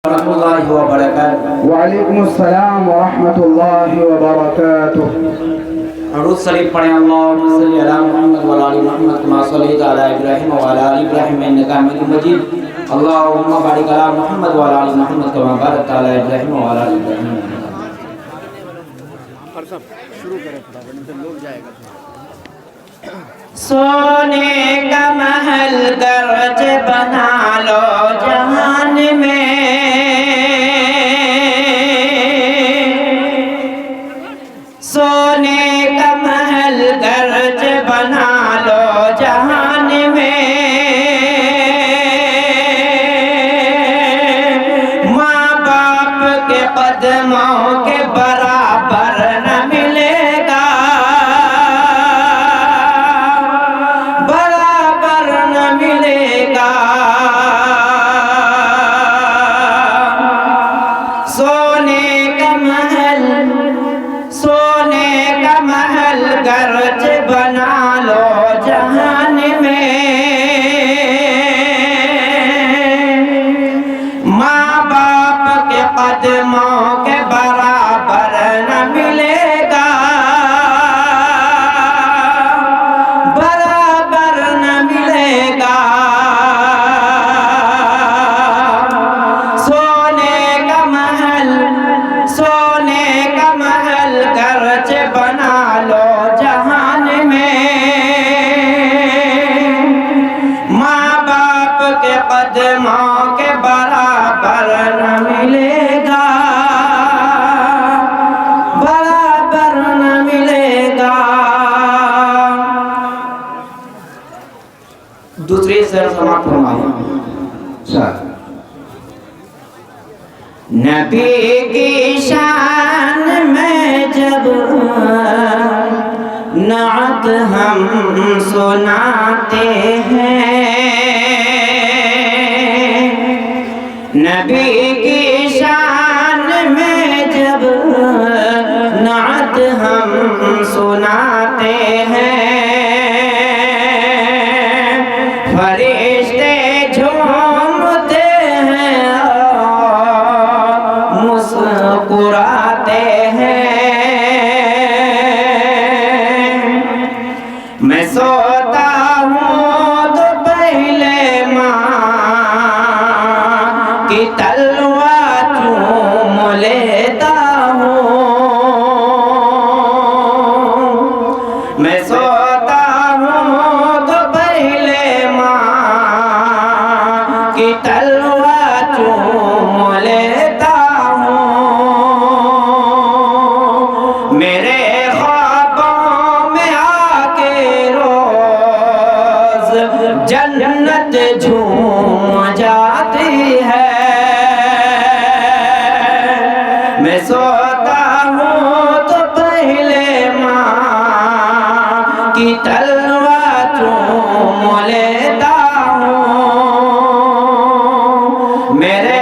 रहमतुल्लाहि व बरकातुहू। वालेकुम अस्सलाम व रहमतुल्लाहि व बरकातुहू। दुरूद शरीफ पढ़ें। अल्लाहुम्मा सल्लि अला मुहम्मद व अला आलि मुहम्मद कमा सल्लैता अला इब्राहीम व अला आलि इब्राहीम इन्नका हमीदुम मजीद। अल्लाहुम्मा बारिक अला मुहम्मद व अला आलि मुहम्मद कमा बारकता अला इब्राहीम व अला आलि इब्राहीम। शुरू करें फटाफट, लोग जाएगा। सोने का महल गरज बना लो जहान में, सोने का महल गरज बना लो जहान में। माँ बाप के कदमों के बराबर न मिलेगा, बराबर न मिलेगा। सोने का महल, सोने का महल गरज बना लो जहान में। माँ बाप के कदमों के बराबर न मिलेगा, बराबर न मिलेगा। सोने का महल, सोने का महल गरज बना लो जहान में। माँ बाप के कदमों के बराबर न मिलेगा, बराबर न मिलेगा। दूसरी शेर समाप्त फरमाया। नबी की शान में जब नात हम सुनाते हैं, नबी की शान में जब नात हम सुनाते हैं, फरिश्ते झूमते हैं और मुस्कुराते हैं। मैं सोता हूँ तो पहले माँ की तलवार चूम लेता हूँ। मैं सोता हूँ तो पहले माँ की तलवार चूम लेता हूँ। मेरे ख्वाबों में आके रोज जन्नत झूम जाती है। मैं सोता हूँ तो पहले माँ की तलवार चूम लेता हूँ। मेरे